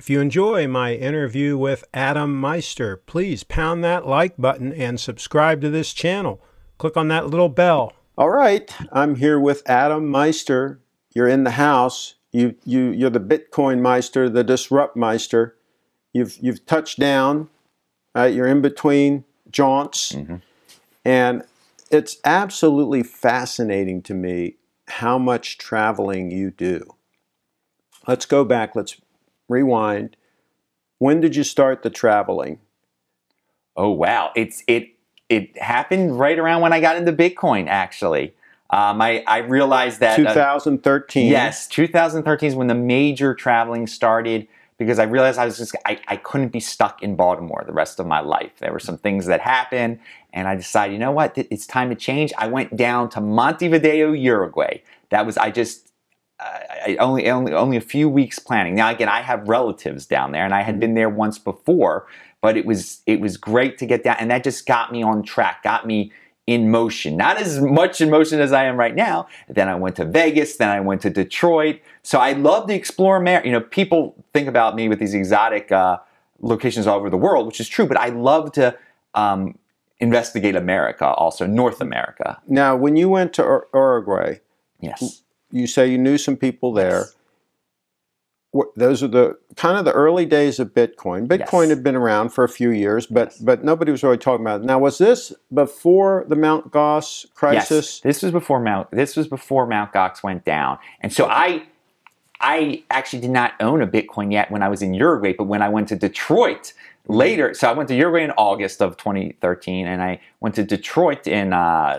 If you enjoy my interview with Adam Meister, please pound that like button and subscribe to this channel. Click on that little bell. All right, I'm here with Adam Meister. You're in the house. You're the Bitcoin Meister, the Disrupt Meister. You've touched down. You're in between jaunts, and it's absolutely fascinating to me how much traveling you do. Let's go back. Let's rewind. When did you start the traveling? Oh wow! It happened right around when I got into Bitcoin. Actually, I realized that 2013. Yes, 2013 is when the major traveling started, because I realized I couldn't be stuck in Baltimore the rest of my life. There were some things that happened, and I decided, you know what, it's time to change. I went down to Montevideo, Uruguay. That was only a few weeks planning. Now again, I have relatives down there, and I had been there once before, but it was great to get down, and that just got me on track, got me in motion. Not as much in motion as I am right now. Then I went to Vegas, then I went to Detroit. So I love to explore America. You know, people think about me with these exotic locations all over the world, which is true, but I love to investigate America, also North America. Now, when you went to Uruguay, yes, you say you knew some people there. Yes. Those are the kind of the early days of Bitcoin. Bitcoin had been around for a few years, but nobody was really talking about it. Now, was this before the Mt. Gox crisis? Yes, this was before Mt. Gox went down, and so I actually did not own a Bitcoin yet when I was in Uruguay. But when I went to Detroit later, so I went to Uruguay in August of 2013, and I went to Detroit in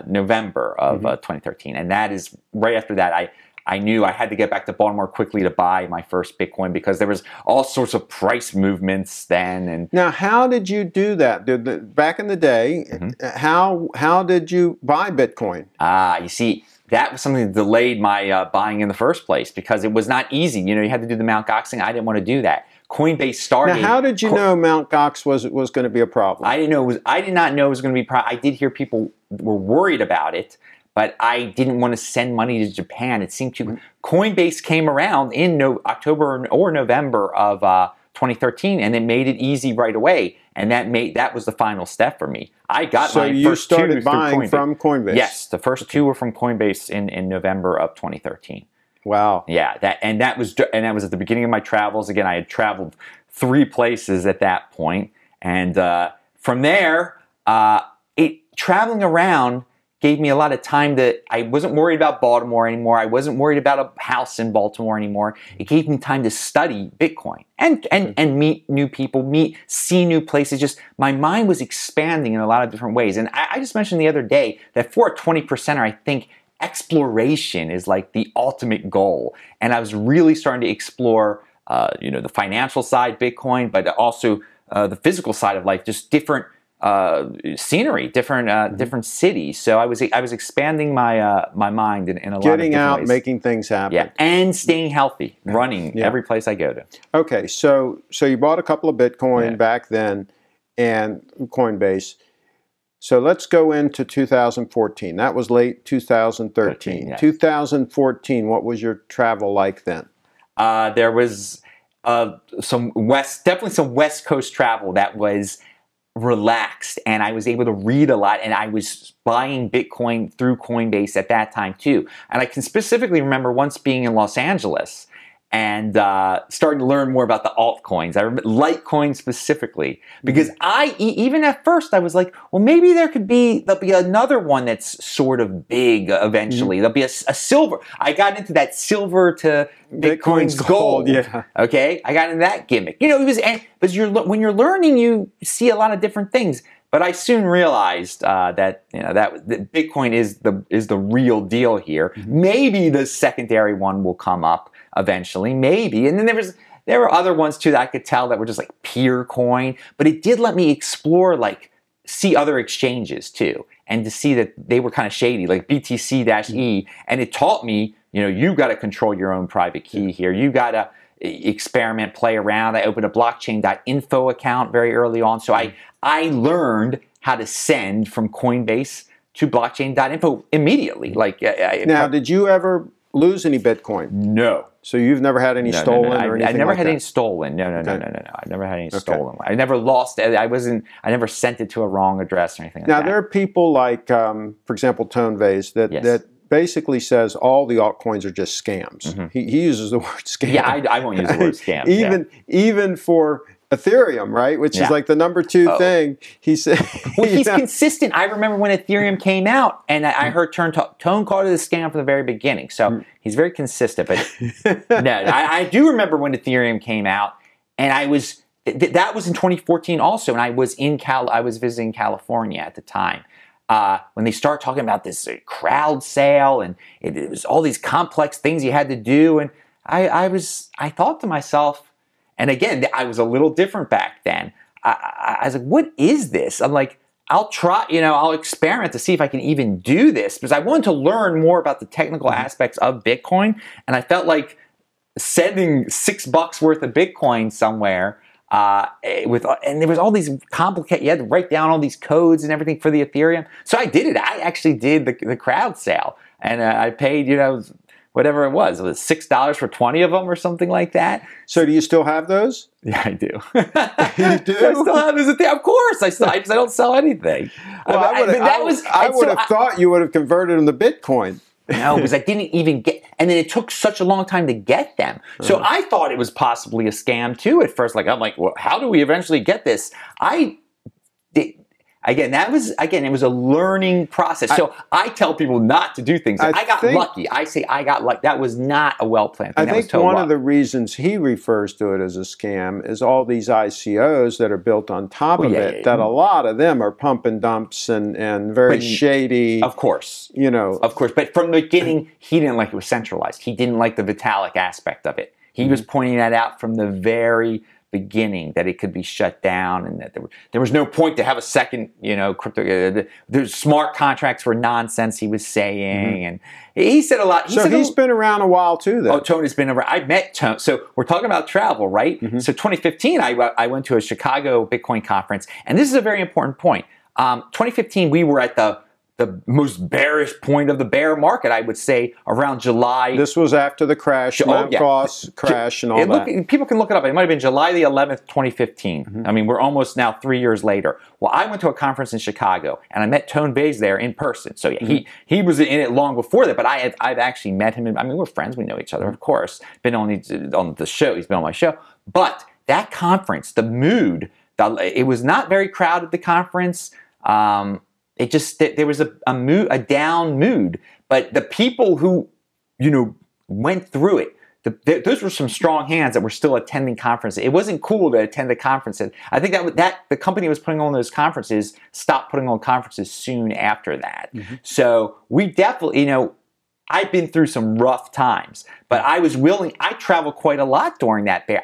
November of 2013, and that is right after that. I knew I had to get back to Baltimore quickly to buy my first Bitcoin, because there was all sorts of price movements then. And now, how did you do that? Back in the day, how did you buy Bitcoin? You see, that was something that delayed my buying in the first place, because it was not easy. You know, you had to do the Mt. Gox thing. I didn't want to do that. Coinbase started. Now, how did you know Mt. Gox was going to be a problem? I did not know it was going to be a problem. I did hear people were worried about it, but I didn't want to send money to Japan. It seemed too. Coinbase came around in October or November of 2013, and it made it easy right away. And that was the final step for me. I got my first two. So you started buying from Coinbase? Yes, the first two were from Coinbase in November of 2013. Wow. Yeah, that was at the beginning of my travels. Again, I had traveled 3 places at that point, and from there, traveling around gave me a lot of time that I wasn't worried about Baltimore anymore. I wasn't worried about a house in Baltimore anymore. It gave me time to study Bitcoin and meet new people, see new places. Just my mind was expanding in a lot of different ways. And I just mentioned the other day that for a 20%er, I think exploration is like the ultimate goal. And I was really starting to explore, the financial side, Bitcoin, but also the physical side of life, just different scenery, different cities. So I was expanding my mind in a lot of different ways. Getting out, making things happen. Yeah, and staying healthy, running every place I go to. Okay, so you bought a couple of Bitcoin back then, and Coinbase. So let's go into 2014. That was late 2013. 2014. What was your travel like then? There was definitely some West Coast travel that was relaxed, and I was able to read a lot, and I was buying Bitcoin through Coinbase at that time too. And I can specifically remember once being in Los Angeles and starting to learn more about the altcoins. I remember Litecoin specifically, because even at first I was like, well, maybe there'll be another one that's sort of big eventually. There'll be a silver. I got into that silver to Bitcoin's gold. Yeah. Okay, I got into that gimmick. You know, when you're learning, you see a lot of different things. But I soon realized that Bitcoin is the real deal here. Maybe the secondary one will come up eventually, maybe. And then there were other ones too that I could tell that were just like peer coin. But it did let me explore, see other exchanges too, and to see that they were kind of shady, like BTC-E. And it taught me, you got to control your own private key here. You got to experiment, play around. I opened a blockchain.info account very early on. So I learned how to send from Coinbase to blockchain.info immediately. Now, did you ever lose any Bitcoin? No. So you've never had any stolen or anything I never like had that? any stolen. No. I never had any stolen. I never lost it. I never sent it to a wrong address or anything like that. Now, there are people like, for example, Tone Vase, that basically says all the altcoins are just scams. He uses the word scam. Yeah, I won't use the word scam. Even for Ethereum, right? Which is like the #2 thing. He said. Well, he's consistent. I remember when Ethereum came out, and I heard Tone called it a scam from the very beginning. So he's very consistent. But no, I do remember when Ethereum came out, and I was that was in 2014 also, and I was I was visiting California at the time. When they start talking about this crowd sale, and it was all these complex things you had to do, and I thought to myself. And again, I was a little different back then. I was like, what is this? I'm like, I'll try, I'll experiment to see if I can even do this, because I wanted to learn more about the technical aspects of Bitcoin. And I felt like sending $6 worth of Bitcoin somewhere and there was all these complicated, you had to write down all these codes and everything for the Ethereum. So I did it. I actually did the crowd sale, and I paid, whatever it was $6 for 20 of them or something like that. So do you still have those? Yeah, I do. You do? I still have those. Of course, I don't sell anything. Well, I would have thought you would have converted them to Bitcoin. No, because I didn't even get, and then it took such a long time to get them. So I thought it was possibly a scam too at first. I'm like, well, how do we eventually get this? Again, it was a learning process. So I tell people not to do things. I got lucky. I say I got lucky. That was not a well-planned thing. I think one of the reasons he refers to it as a scam is all these ICOs that are built on top of it, that a lot of them are pump and dumps and very shady. Of course. Of course. But from the beginning, he didn't like it was centralized. He didn't like the Vitalik aspect of it. He was pointing that out from the very beginning, that it could be shut down, and that there was no point to have a second, crypto. The smart contracts were nonsense, he was saying, and he said a lot. He's been around a while too, though. Oh, Tony's been around. I met Tony. So we're talking about travel, right? So 2015, I went to a Chicago Bitcoin conference, and this is a very important point. 2015, we were at the most bearish point of the bear market, I would say, around July. This was after the crash, crash and all that. People can look it up. It might have been July the 11th, 2015. I mean, we're almost now 3 years later. Well, I went to a conference in Chicago, and I met Tone Vase there in person. So he was in it long before that, but I've actually met him. I mean, we're friends. We know each other, of course. Been on the show. He's been on my show. But that conference, the mood, it was not very crowded, the conference. There was a down mood, but the people who, went through it, those were some strong hands that were still attending conferences. It wasn't cool to attend a conference. And I think that the company that was putting on those conferences stopped putting on conferences soon after that. So we definitely, I've been through some rough times, but I was willing. I traveled quite a lot during that bear.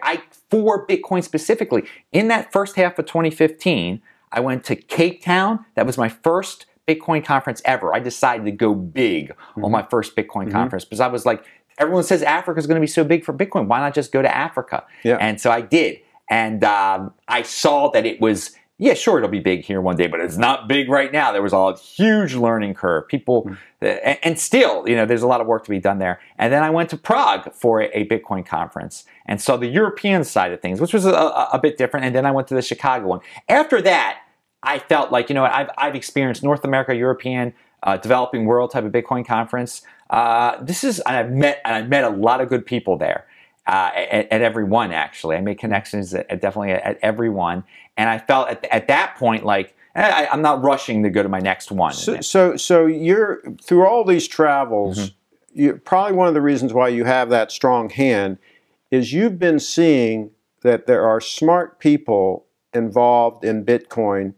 For Bitcoin specifically, in that first half of 2015. I went to Cape Town. That was my first Bitcoin conference ever. I decided to go big on my first Bitcoin conference, because I was like, everyone says Africa is going to be so big for Bitcoin. Why not just go to Africa? And so I did. And I saw that it was, sure, it'll be big here one day, but it's not big right now. There was a huge learning curve. People, and still, there's a lot of work to be done there. And then I went to Prague for a Bitcoin conference and saw the European side of things, which was a bit different. And then I went to the Chicago one. After that, I felt like, I've experienced North America, European, developing world type of Bitcoin conference. And I've met a lot of good people there. At every one, actually. I made connections definitely at every one. And I felt at that point like, I'm not rushing to go to my next one. So you're, through all these travels, probably one of the reasons why you have that strong hand is you've been seeing that there are smart people involved in Bitcoin,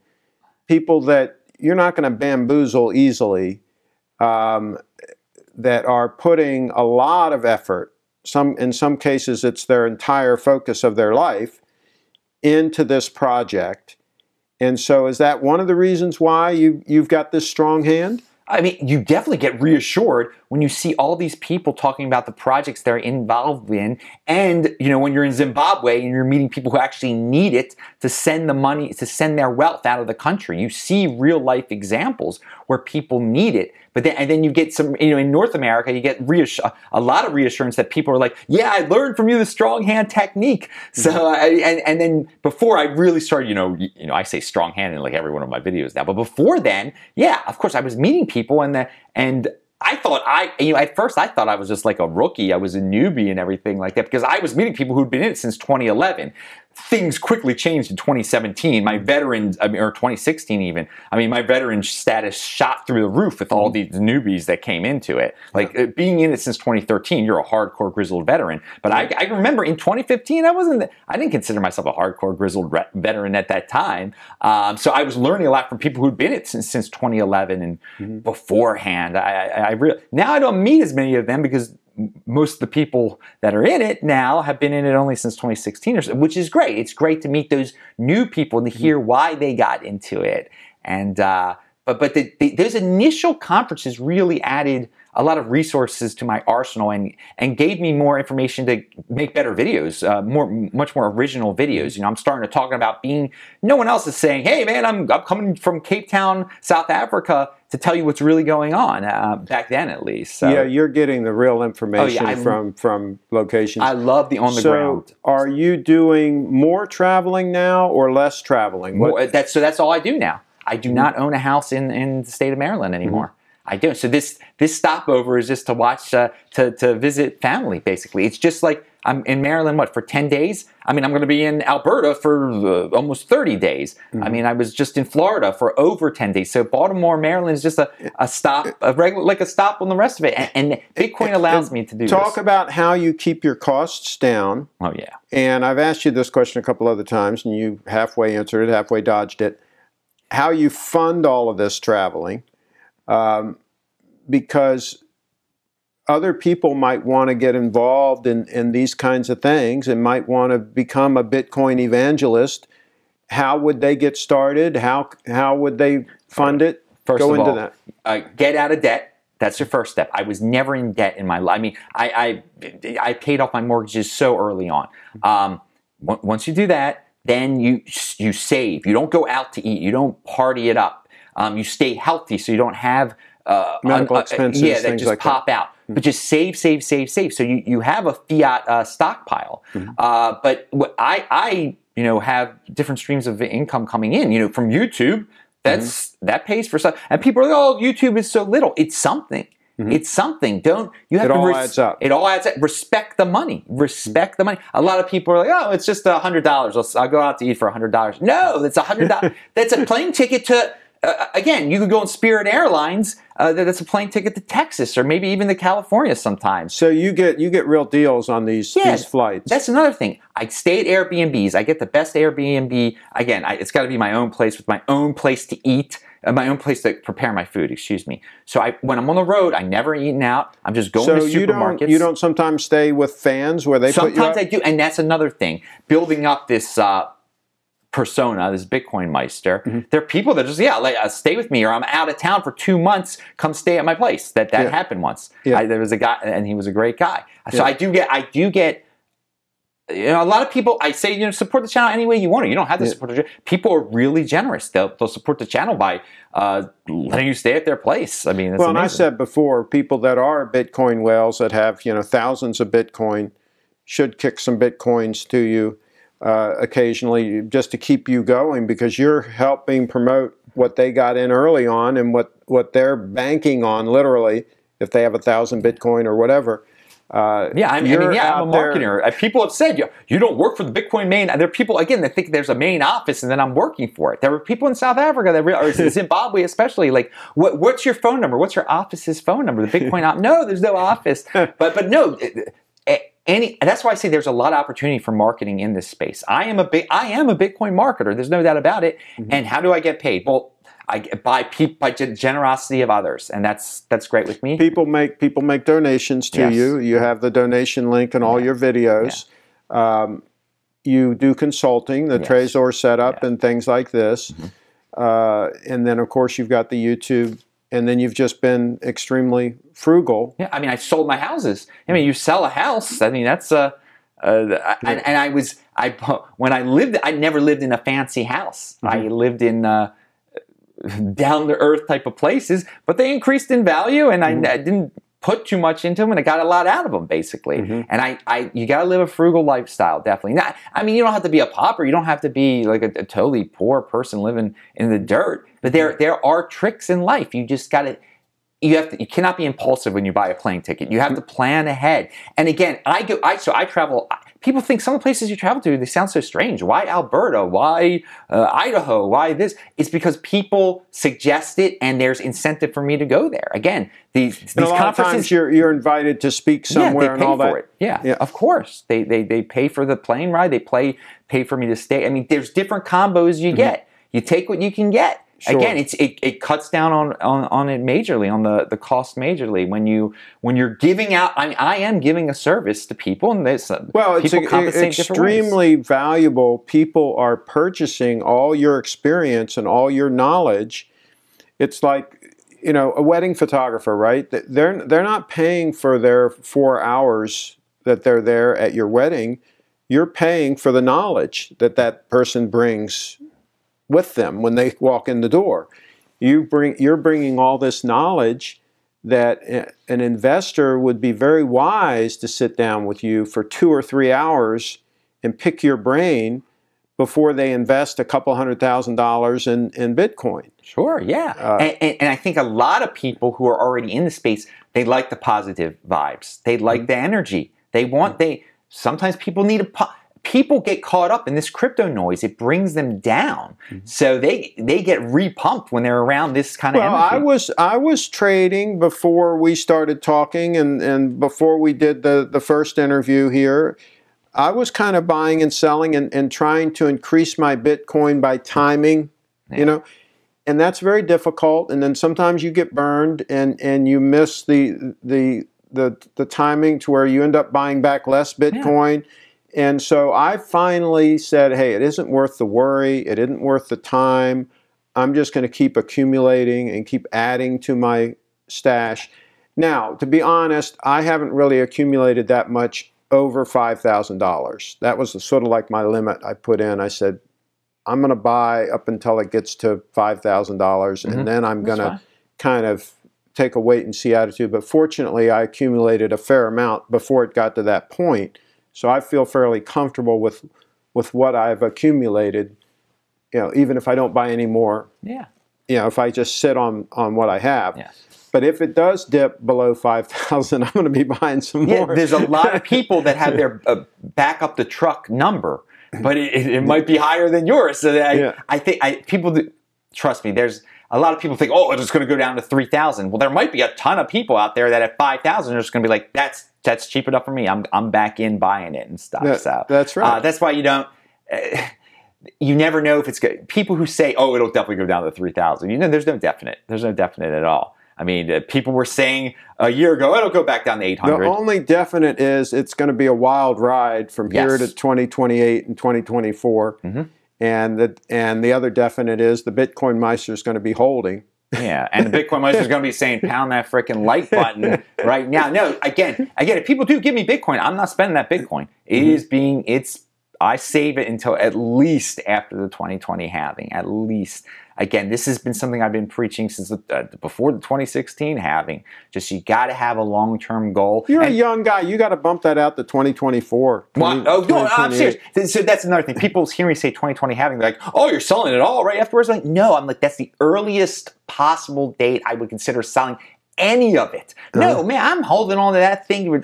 people that you're not going to bamboozle easily, that are putting a lot of effort, in some cases it's their entire focus of their life, into this project. And so is that one of the reasons why you've got this strong hand? I mean, you definitely get reassured when you see all these people talking about the projects they're involved in. And, you know, when you're in Zimbabwe and you're meeting people who actually need it to send the money, to send their wealth out of the country, you see real life examples where people need it. But then, and then you get some, you know, in North America, you get a lot of reassurance that people are like, yeah, I learned from you the strong hand technique. So, and then before I really started, you know, I say strong hand in like every one of my videos now, but before then, yeah, of course I was meeting people and I thought at first I thought I was just like a rookie. I was a newbie and everything like that because I was meeting people who'd been in it since 2011. Things quickly changed in 2017. My veterans, or 2016 even. I mean, my veteran status shot through the roof with all these newbies that came into it. Like being in it since 2013, you're a hardcore grizzled veteran. But I remember in 2015, I didn't consider myself a hardcore grizzled veteran at that time. So I was learning a lot from people who'd been in it since 2011 and beforehand. Now I don't meet as many of them because most of the people that are in it now have been in it only since 2016 or so, which is great. It's great to meet those new people and to hear why they got into it. And but those initial conferences really added a lot of resources to my arsenal and gave me more information to make better videos, much more original videos. You know, I'm starting to talk about no one else is saying, hey man, I'm coming from Cape Town, South Africa to tell you what's really going on, back then at least. So, yeah, you're getting the real information from locations. I love the on the ground. So are you doing more traveling now or less traveling? That's all I do now. I do not own a house in the state of Maryland anymore. I don't. So this stopover is just to watch, to visit family, basically. It's just like I'm in Maryland, for 10 days? I mean, I'm going to be in Alberta for almost 30 days. I mean, I was just in Florida for over 10 days. So Baltimore, Maryland is just a stop, like a stop on the rest of it. And Bitcoin allows me to do Talk about how you keep your costs down. Oh, yeah. And I've asked you this question a couple other times, and you halfway answered it, halfway dodged it. How you fund all of this traveling. Because other people might want to get involved in these kinds of things and might want to become a Bitcoin evangelist. How would they get started? How would they fund it? First of all, get out of debt. That's your first step. I was never in debt in my life. I mean, I paid off my mortgages so early on. Once you do that, then you save. You don't go out to eat. You don't party it up. You stay healthy so you don't have medical expenses, that things just like pop out. But just save. So you have a fiat stockpile. But I have different streams of income coming in. From YouTube, that pays for stuff. And people are like, oh, YouTube is so little. It's something. It's something. It all adds up. It all adds up. Respect the money. Respect the money. A lot of people are like, oh, it's just $100. I'll go out to eat for $100. No, that's $100. That's a plane ticket to. Again, you could go on Spirit Airlines. That's a plane ticket to Texas or maybe even to California sometimes. So you get real deals on these flights. That's another thing. I stay at Airbnbs. I get the best Airbnb. Again, it's got to be my own place with my own place to eat, my own place to prepare my food. Excuse me. So when I'm on the road, I never eaten out. I'm just going to supermarkets. So you don't sometimes stay with fans where they put you up? Sometimes I do, and that's another thing. Building up this. Persona, this BitcoinMeister. There are people that just stay with me, or I'm out of town for 2 months. Come stay at my place. That happened once. There was a guy, and he was a great guy. So I do get. A lot of people. I say support the channel any way you want to. You don't have to support the channel. People are really generous. They'll support the channel by letting you stay at their place. I mean, that's amazing. And I said before, people that are Bitcoin whales that have thousands of Bitcoin should kick some Bitcoins to you. Occasionally, just to keep you going, because you're helping promote what they got in early on and what they're banking on, literally, if they have 1,000 Bitcoin or whatever. I'm a marketer. People have said, you don't work for the Bitcoin main. There are people, again, that think there's a main office and then I'm working for it. There were people in South Africa, or Zimbabwe especially, like, what's your phone number? What's your office's phone number? The Bitcoin No, there's no office. But no... that's why I say there's a lot of opportunity for marketing in this space. I am a Bitcoin marketer. There's no doubt about it. And how do I get paid? Well, by generosity of others, and that's great with me. People make donations to you. You have the donation link in all your videos. You do consulting, the Trezor setup, and things like this. And then, of course, you've got the YouTube and then you've just been extremely frugal. Yeah, I mean, I sold my houses. I mean, you sell a house. I mean, that's when I lived, I never lived in a fancy house. I lived in down to earth type of places, but they increased in value, and I didn't put too much into them, and I got a lot out of them, basically. And you got to live a frugal lifestyle, definitely. Not, I mean, you don't have to be a pauper. You don't have to be like a totally poor person living in the dirt. But there are tricks in life. You just got to. You cannot be impulsive when you buy a plane ticket. You have to plan ahead. And again, I travel. People think some of the places you travel to, they sound so strange. Why Alberta? Why Idaho? Why this? It's because people suggest it, and there's incentive for me to go there. Again, these conferences, you're invited to speak somewhere, yeah, they pay and all for that. It. Yeah, of course. They pay for the plane ride. They pay for me to stay. I mean, there's different combos you get. You take what you can get. Sure. Again, it cuts down on it majorly, on the cost majorly. When you're giving out, I am giving a service to people, and it's extremely valuable. People are purchasing all your experience and all your knowledge. It's like, you know, a wedding photographer, right? They're not paying for their 4 hours that they're there at your wedding. You're paying for the knowledge that person brings with them when they walk in the door. You're bringing all this knowledge that an investor would be very wise to sit down with you for 2 or 3 hours and pick your brain before they invest a couple $100,000 in Bitcoin. Sure, yeah. And I think a lot of people who are already in the space, they like the positive vibes. They like the energy. Sometimes people need people get caught up in this crypto noise. It brings them down. So they get repumped when they're around this kind of energy. I was trading before we started talking, and before we did the first interview here. I was kind of buying and selling and trying to increase my Bitcoin by timing, you know, and that's very difficult. And then sometimes you get burned and you miss the timing to where you end up buying back less Bitcoin. Yeah. And so I finally said, hey, it isn't worth the worry. It isn't worth the time. I'm just going to keep accumulating and keep adding to my stash. Now, to be honest, I haven't really accumulated that much over $5,000. That was sort of like my limit I put in. I said, I'm going to buy up until it gets to $5,000, and then I'm going to kind of take a wait and see attitude. But fortunately, I accumulated a fair amount before it got to that point. So I feel fairly comfortable with what I've accumulated, you know, even if I don't buy any more. Yeah. You know, if I just sit on what I have. Yeah. But if it does dip below 5,000, I'm going to be buying some more. Yeah, there's a lot of people that have their back up the truck number, but it might be higher than yours. So I think people trust me. There's a lot of people think, oh, it's going to go down to 3,000. Well, there might be a ton of people out there that at 5,000 are just going to be like, that's cheap enough for me. I'm back in buying it and stuff. That's right. That's why you don't. You never know if it's good. People who say, oh, it'll definitely go down to 3,000. You know, there's no definite. There's no definite at all. I mean, people were saying a year ago, it'll go back down to 800. The only definite is it's going to be a wild ride from here to 2028 and 2024. And the other definite is the BitcoinMeister is going to be holding. Yeah, and the BitcoinMeister is going to be saying, pound that freaking like button right now. No, again, if people do give me Bitcoin, I'm not spending that Bitcoin. I save it until at least after the 2020 halving, at least. Again, this has been something I've been preaching since before the 2016 halving. Just you got to have a long-term goal. You're a young guy. You got to bump that out to 2024. No, I'm serious. So that's another thing. People hear me say 2020 halving, they're like, oh, you're selling it all right afterwards? I'm like, no, that's the earliest possible date I would consider selling any of it. No, man, I'm holding on to that thing.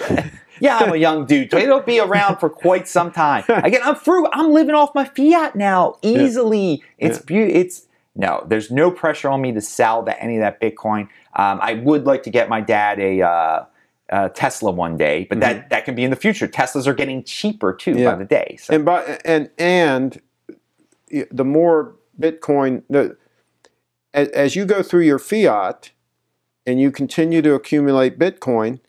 Yeah, I'm a young dude. So it'll be around for quite some time. Again, I'm frugal. I'm living off my fiat now easily. It's beautiful. No, there's no pressure on me to sell any of that Bitcoin. I would like to get my dad a Tesla one day, but that can be in the future. Teslas are getting cheaper too by the day. So. And the more Bitcoin, as you go through your fiat and you continue to accumulate Bitcoin,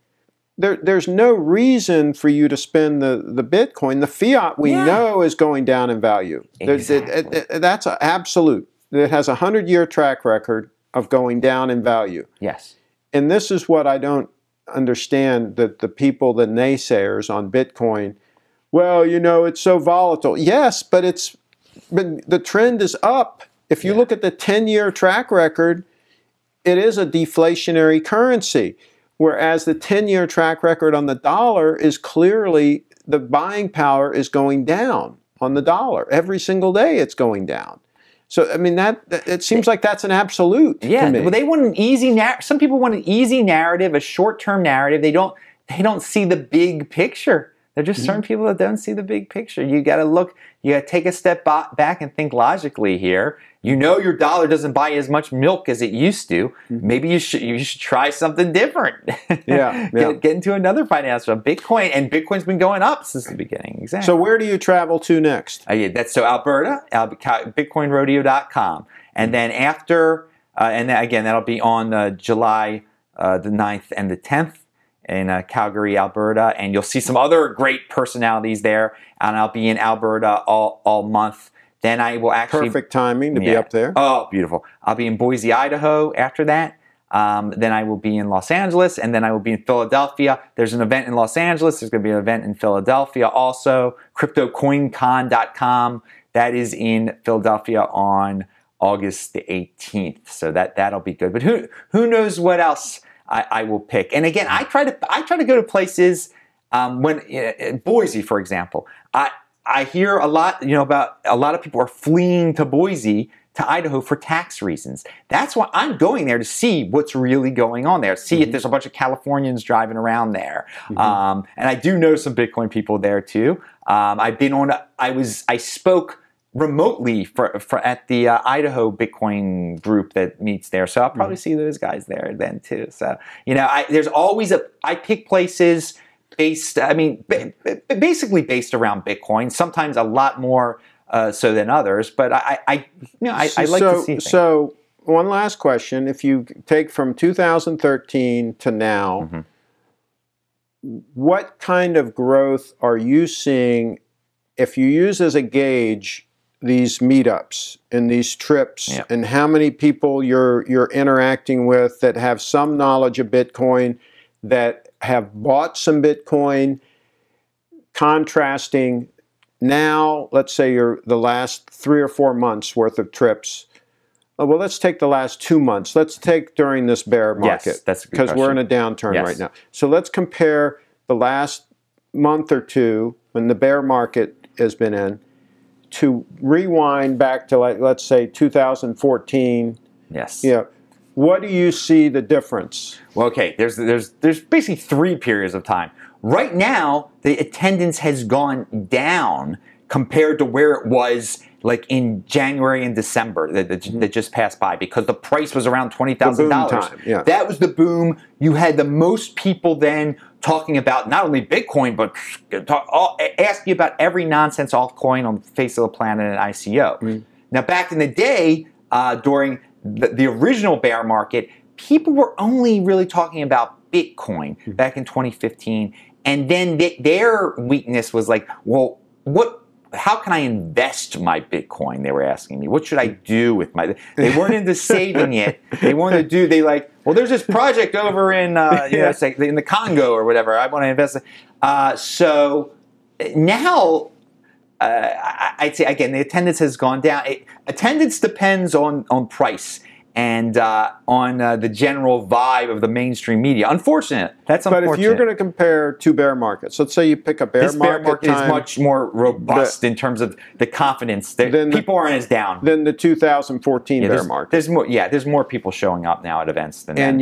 there's no reason for you to spend the Bitcoin. The fiat we know is going down in value. Exactly. That's absolute. It has a 100-year track record. of going down in value. Yes. And this is what I don't understand, that the people, the naysayers on Bitcoin, well, you know, it's so volatile. Yes, but the trend is up. If you look at the 10-year track record, it is a deflationary currency, whereas the 10-year track record on the dollar is clearly, the buying power is going down on the dollar. Every single day it's going down. So, I mean, it seems like that's an absolute to me. Well, they want an easy narrative. Some people want an easy narrative, a short-term narrative. They don't see the big picture. There are just certain people that don't see the big picture. You got to look, you got to take a step back and think logically here. You know your dollar doesn't buy as much milk as it used to. Maybe you should try something different. Get into another financial. Bitcoin's been going up since the beginning. Exactly. So where do you travel to next? That's Alberta, BitcoinRodeo.com. And then after, and then again, that'll be on July the 9th and the 10th. In Calgary, Alberta, and you'll see some other great personalities there. And I'll be in Alberta all month. Then I will actually perfect timing to be up there. Oh, beautiful! I'll be in Boise, Idaho after that. Then I will be in Los Angeles, and then I will be in Philadelphia. There's an event in Los Angeles. There's going to be an event in Philadelphia also. CryptoCoinCon.com. That is in Philadelphia on August the 18th. So that'll be good. But who knows what else I will pick. And again, I try to go to places when Boise, for example. I hear a lot, about a lot of people are fleeing to Boise, to Idaho for tax reasons. That's why I'm going there, to see what's really going on there, see if there's a bunch of Californians driving around there. And I do know some Bitcoin people there too. I spoke remotely for at the Idaho Bitcoin group that meets there, so I'll probably see those guys there then too. So there's always I pick places based, basically based around Bitcoin. Sometimes a lot more so than others, but I like to see things. So one last question: if you take from 2013 to now, what kind of growth are you seeing if you use as a gauge these meetups and these trips, and how many people you're interacting with that have some knowledge of Bitcoin, that have bought some Bitcoin, contrasting now, let's say the last 3 or 4 months worth of trips. Well, let's take the last 2 months. Let's take during this bear market. Yes, that's a good because we're in a downturn right now. So let's compare the last month or two when the bear market has been in, to rewind back to, like, let's say 2014. Yes. What do you see the difference? Well, okay, there's basically 3 periods of time. Right now, the attendance has gone down compared to where it was like in January and December that just passed by, because the price was around $20,000. That was the boom. You had the most people then talking about not only Bitcoin, but asking about every nonsense altcoin on the face of the planet and ICO. Now, back in the day, during the original bear market, people were only really talking about Bitcoin back in 2015. And then their weakness was like, well, how can I invest my Bitcoin? They were asking me, what should I do with my? They weren't into saving it. They wanted to do. Well, there's this project over in in the Congo or whatever. I want to invest. So now, I'd say again, the attendance has gone down. Attendance depends on price and on the general vibe of the mainstream media. Unfortunate. That's unfortunate. But if you're going to compare 2 bear markets, let's say you pick a bear market. This bear market is much more robust in terms of the confidence. People aren't as down. Than the 2014 bear market. There's more people showing up now at events than then.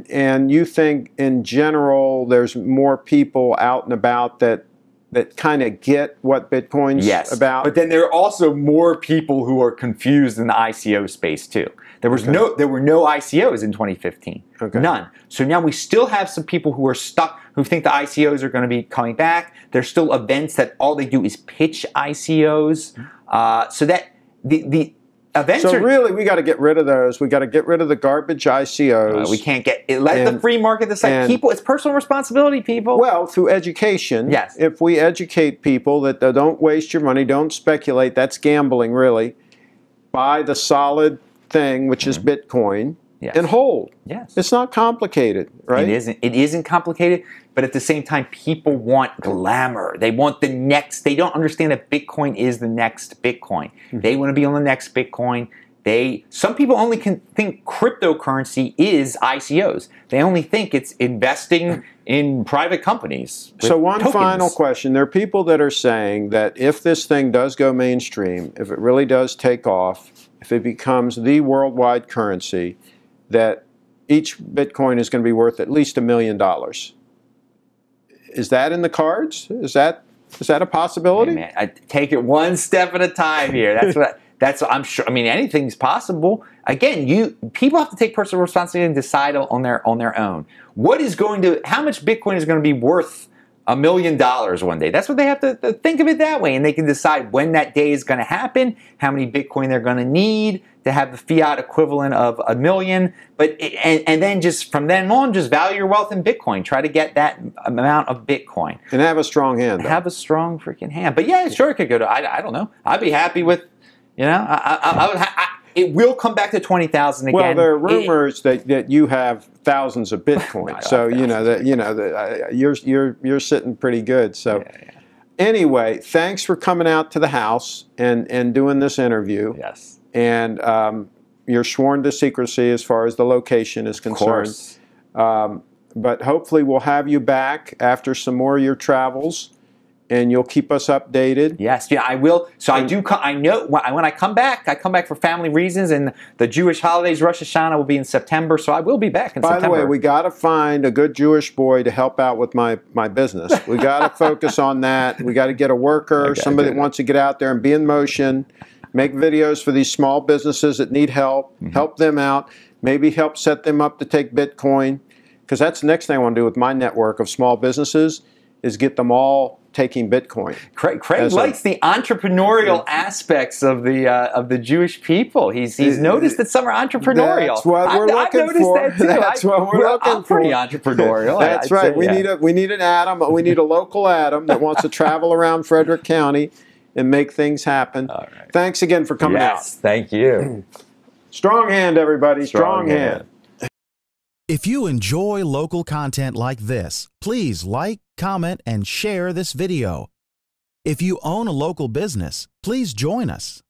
And you think in general there's more people out and about that kind of get what Bitcoin's about? But then there are also more people who are confused in the ICO space too. There were no ICOs in 2015. None. So now we still have some people who are stuck, who think the ICOs are going to be coming back. There's still events that all they do is pitch ICOs. So that the events really, we got to get rid of those. We got to get rid of the garbage ICOs. We can't let the free market decide. People, it's personal responsibility, people. Well, through education. Yes. If we educate people that don't waste your money, don't speculate, that's gambling really. Buy the solid thing, which is Bitcoin, Yes. and hold. Yes. It's not complicated, right? It isn't complicated, but at the same time, people want glamour. They want the next. They don't understand that Bitcoin is the next Bitcoin. They want to be on the next Bitcoin. Some people only can think cryptocurrency is ICOs. They only think it's investing in private companies. So one final question. There are people that are saying that if this thing does go mainstream, if it really does take off, if it becomes the worldwide currency, that each Bitcoin is going to be worth at least $1 million. Is that in the cards? Is that a possibility? Hey man, I take it one step at a time here. That's what I'm sure. I mean, anything's possible. Again, people have to take personal responsibility and decide on their own. How much Bitcoin is going to be worth $1 million one day? That's what they have to think of it that way, and they can decide when that day is going to happen, how many Bitcoin they're going to need to have the fiat equivalent of $1 million. And then just from then on, just value your wealth in Bitcoin. Try to get that amount of Bitcoin and have a strong hand. Have a strong freaking hand. But yeah, sure, it could go to. I don't know. I'd be happy with. I would. It will come back to 20,000 again. Well, there are rumors that you have thousands of Bitcoin, so you're sitting pretty good. So anyway, thanks for coming out to the house and doing this interview. Yes. And you're sworn to secrecy as far as the location is concerned. Of course. But hopefully we'll have you back after some more of your travels. And you'll keep us updated. Yes, yeah, I will. So I know when I come back for family reasons, and the Jewish holidays, Rosh Hashanah, will be in September. So I will be back in September. By the way, we got to find a good Jewish boy to help out with my business. We got to focus on that. We got to get a worker, somebody that wants to get out there and be in motion, make videos for these small businesses that need help, help them out, maybe help set them up to take Bitcoin, because that's the next thing I want to do with my network of small businesses is get them all taking Bitcoin. Craig likes the entrepreneurial aspects of the Jewish people. He's noticed that some are entrepreneurial. That's what we're looking for. That's what we're looking for. I'm pretty entrepreneurial. That's right. We need an Adam. We need a local Adam that wants to travel around Frederick County and make things happen. All right. Thanks again for coming out. Yes, thank you. Strong hand, everybody. Strong hand. If you enjoy local content like this, please like, comment, and share this video. If you own a local business, please join us.